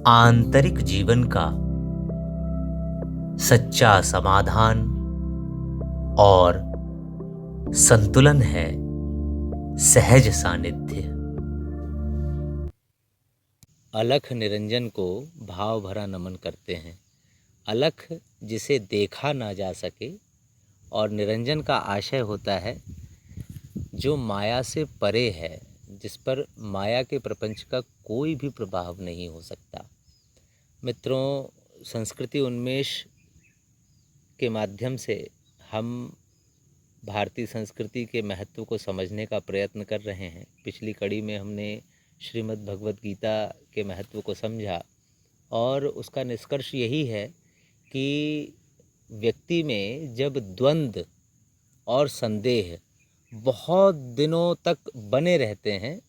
आंतरिक जीवन का सच्चा समाधान और संतुलन है सहज सानिध्य। अलख निरंजन को भाव भरा नमन करते हैं। अलख जिसे देखा ना जा सके और निरंजन का आशय होता है जो माया से परे है, जिस पर माया के प्रपंच का कोई भी प्रभाव नहीं हो सकता। मित्रों, संस्कृति उन्मेष के माध्यम से हम भारतीय संस्कृति के महत्व को समझने का प्रयत्न कर रहे हैं। पिछली कड़ी में हमने श्रीमद् भगवत गीता के महत्व को समझा और उसका निष्कर्ष यही है कि व्यक्ति में जब द्वंद्व और संदेह बहुत दिनों तक बने रहते हैं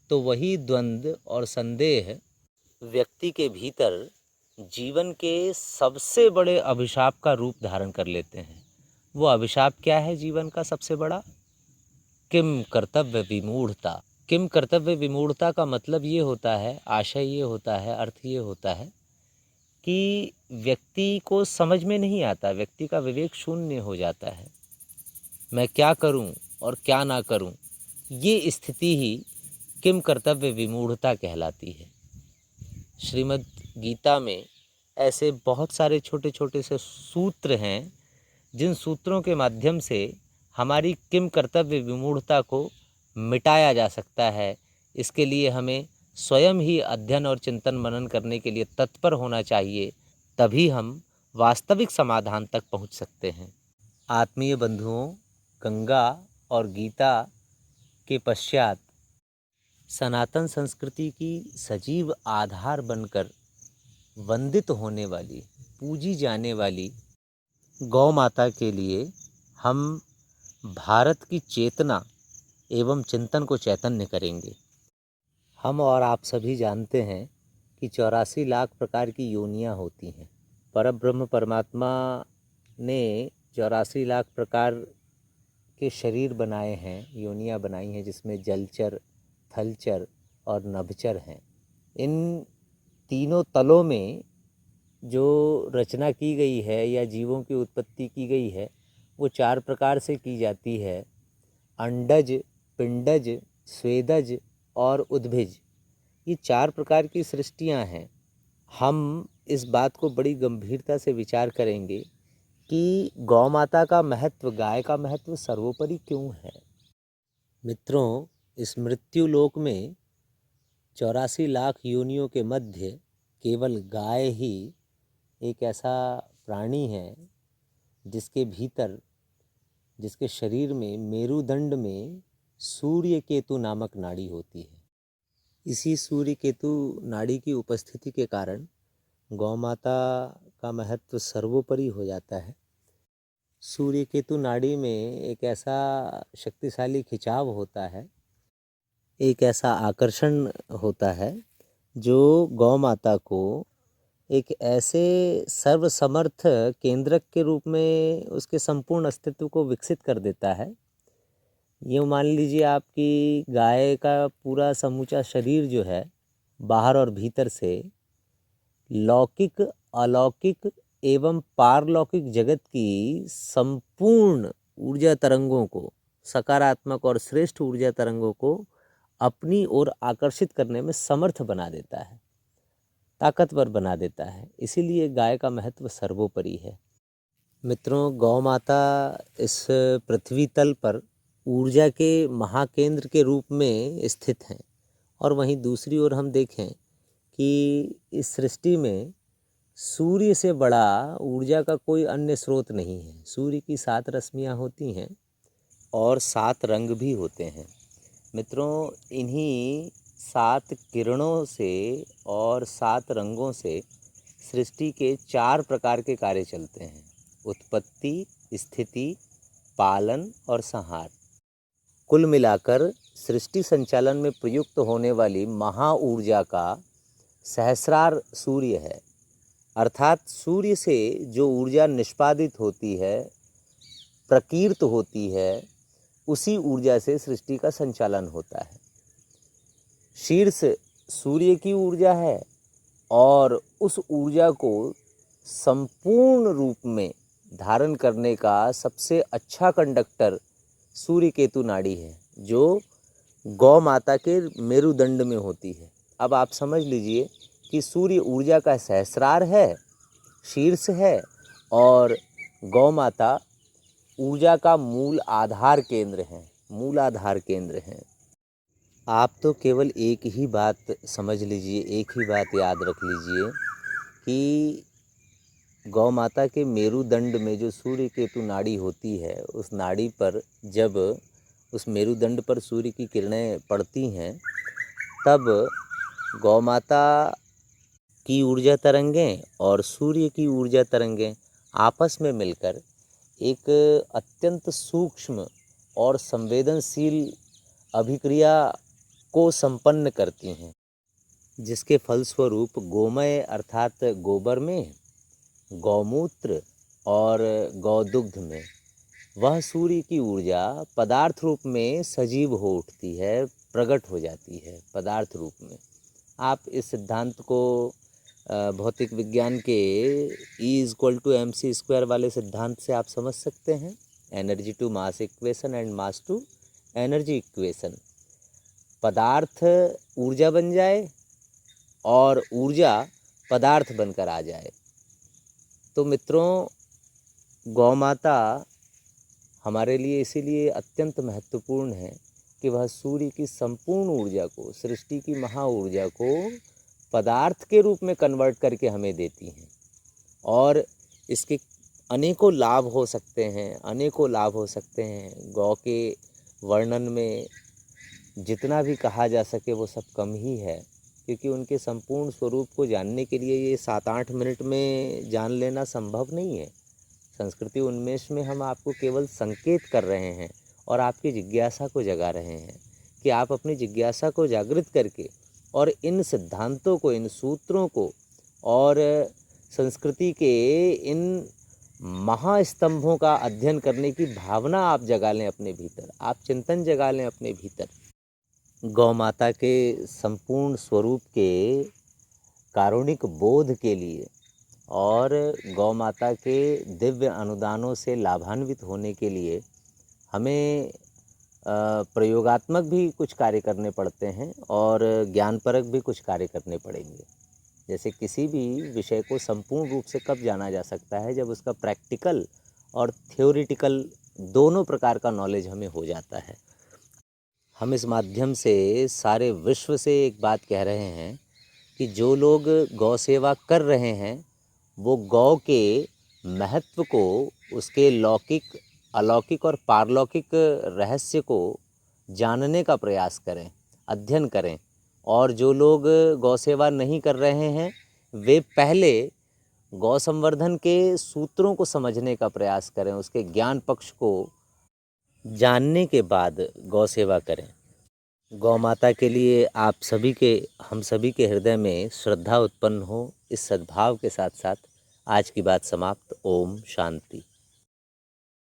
तो वही द्वंद्व और संदेह व्यक्ति के भीतर जीवन के सबसे बड़े अभिशाप का रूप धारण कर लेते हैं। वो अभिशाप क्या है जीवन का सबसे बड़ा? किम कर्तव्य विमूढ़ता। किम कर्तव्य विमूढ़ता का मतलब ये होता है, आशय ये होता है, अर्थ ये होता है कि व्यक्ति को समझ में नहीं आता, व्यक्ति का विवेक शून्य हो जाता है। मैं क्या करूं और क्या ना करूं, ये स्थिति ही किम कर्तव्य विमूढ़ता कहलाती है। श्रीमद् गीता में ऐसे बहुत सारे छोटे छोटे से सूत्र हैं जिन सूत्रों के माध्यम से हमारी किम कर्तव्य विमूढ़ता को मिटाया जा सकता है। इसके लिए हमें स्वयं ही अध्ययन और चिंतन मनन करने के लिए तत्पर होना चाहिए, तभी हम वास्तविक समाधान तक पहुंच सकते हैं। आत्मीय बंधुओं, गंगा और गीता के पश्चात सनातन संस्कृति की सजीव आधार बनकर वंदित होने वाली, पूजी जाने वाली गौ माता के लिए हम भारत की चेतना एवं चिंतन को चैतन्य करेंगे। हम और आप सभी जानते हैं कि 84 लाख प्रकार की योनियां होती हैं। परब्रह्म परमात्मा ने 84 लाख प्रकार के शरीर बनाए हैं, योनियां बनाई हैं, जिसमें जलचर, थलचर और नभचर हैं। इन तीनों तलों में जो रचना की गई है या जीवों की उत्पत्ति की गई है वो 4 प्रकार से की जाती है: अंडज, पिंडज, स्वेदज और उद्भिज। ये 4 प्रकार की सृष्टियां हैं। हम इस बात को बड़ी गंभीरता से विचार करेंगे कि गौ माता का महत्व, गाय का महत्व सर्वोपरि क्यों है। मित्रों, इस मृत्यु लोक में 84 लाख योनियों के मध्य केवल गाय ही एक ऐसा प्राणी है जिसके भीतर, जिसके शरीर में, मेरुदंड में सूर्य केतु नामक नाड़ी होती है। इसी सूर्य केतु नाड़ी की उपस्थिति के कारण गौ माता का महत्व सर्वोपरि हो जाता है। सूर्य केतु नाड़ी में एक ऐसा शक्तिशाली खिंचाव होता है, एक ऐसा आकर्षण होता है जो गौ माता को एक ऐसे सर्वसमर्थ केंद्रक के रूप में उसके संपूर्ण अस्तित्व को विकसित कर देता है। यूँ मान लीजिए आपकी गाय का पूरा समूचा शरीर जो है, बाहर और भीतर से लौकिक, अलौकिक एवं पारलौकिक जगत की संपूर्ण ऊर्जा तरंगों को, सकारात्मक और श्रेष्ठ ऊर्जा तरंगों को अपनी ओर आकर्षित करने में समर्थ बना देता है, ताकतवर बना देता है। इसीलिए गाय का महत्व सर्वोपरि है। मित्रों, गौ माता इस पृथ्वी तल पर ऊर्जा के महाकेंद्र के रूप में स्थित हैं। और वहीं दूसरी ओर हम देखें कि इस सृष्टि में सूर्य से बड़ा ऊर्जा का कोई अन्य स्रोत नहीं है। सूर्य की 7 रश्मियाँ होती हैं और 7 रंग भी होते हैं। मित्रों, इन्हीं 7 किरणों से और 7 रंगों से सृष्टि के 4 प्रकार के कार्य चलते हैं: उत्पत्ति, स्थिति, पालन और संहार। कुल मिलाकर सृष्टि संचालन में प्रयुक्त होने वाली महाऊर्जा का सहस्रार सूर्य है। अर्थात सूर्य से जो ऊर्जा निष्पादित होती है, प्रकीर्त होती है, उसी ऊर्जा से सृष्टि का संचालन होता है। शीर्ष सूर्य की ऊर्जा है और उस ऊर्जा को संपूर्ण रूप में धारण करने का सबसे अच्छा कंडक्टर सूर्य केतु नाड़ी है, जो गौ माता के मेरुदंड में होती है। अब आप समझ लीजिए कि सूर्य ऊर्जा का सहस्रार है, शीर्ष है, और गौ माता ऊर्जा का मूल आधार केंद्र है, मूल आधार केंद्र है। आप तो केवल एक ही बात समझ लीजिए, एक ही बात याद रख लीजिए कि गौ माता के मेरुदंड में जो सूर्य केतु नाड़ी होती है, उस नाड़ी पर जब उस मेरुदंड पर सूर्य की किरणें पड़ती हैं, तब गौ माता की ऊर्जा तरंगें और सूर्य की ऊर्जा तरंगें आपस में मिलकर एक अत्यंत सूक्ष्म और संवेदनशील अभिक्रिया को संपन्न करती हैं, जिसके फलस्वरूप गोमय अर्थात गोबर में, गौमूत्र और गौदुग्ध में वह सूर्य की ऊर्जा पदार्थ रूप में सजीव हो उठती है, प्रकट हो जाती है पदार्थ रूप में। आप इस सिद्धांत को भौतिक विज्ञान के E=mc² वाले सिद्धांत से आप समझ सकते हैं, energy to mass equation and mass to energy equation. पदार्थ ऊर्जा बन जाए और ऊर्जा पदार्थ बनकर आ जाए। तो मित्रों, गौ माता हमारे लिए इसीलिए अत्यंत महत्वपूर्ण है कि वह सूर्य की संपूर्ण ऊर्जा को, सृष्टि की महा ऊर्जा को पदार्थ के रूप में कन्वर्ट करके हमें देती हैं। और इसके अनेकों लाभ हो सकते हैं, अनेकों लाभ हो सकते हैं। गौ के वर्णन में जितना भी कहा जा सके वो सब कम ही है, क्योंकि उनके संपूर्ण स्वरूप को जानने के लिए ये 7-8 मिनट में जान लेना संभव नहीं है। संस्कृति उन्मेष में हम आपको केवल संकेत कर रहे हैं और आपकी जिज्ञासा को जगा रहे हैं कि आप अपनी जिज्ञासा को जागृत करके और इन सिद्धांतों को, इन सूत्रों को और संस्कृति के इन महास्तंभों का अध्ययन करने की भावना आप जगा लें अपने भीतर, आप चिंतन जगा लें अपने भीतर। गौ माता के संपूर्ण स्वरूप के कारुणिक बोध के लिए और गौ माता के दिव्य अनुदानों से लाभान्वित होने के लिए हमें प्रयोगात्मक भी कुछ कार्य करने पड़ते हैं और ज्ञानपरक भी कुछ कार्य करने पड़ेंगे। जैसे किसी भी विषय को संपूर्ण रूप से कब जाना जा सकता है, जब उसका प्रैक्टिकल और थ्योरिटिकल दोनों प्रकार का नॉलेज हमें हो जाता है। हम इस माध्यम से सारे विश्व से एक बात कह रहे हैं कि जो लोग गौ सेवा कर रहे हैं वो गौ के महत्व को, उसके लौकिक, अलौकिक और पारलौकिक रहस्य को जानने का प्रयास करें, अध्ययन करें। और जो लोग गौ सेवा नहीं कर रहे हैं वे पहले गौ संवर्धन के सूत्रों को समझने का प्रयास करें, उसके ज्ञान पक्ष को जानने के बाद गौ सेवा करें। गौ माता के लिए आप सभी के, हम सभी के हृदय में श्रद्धा उत्पन्न हो, इस सद्भाव के साथ साथ आज की बात समाप्त। ओम शांति।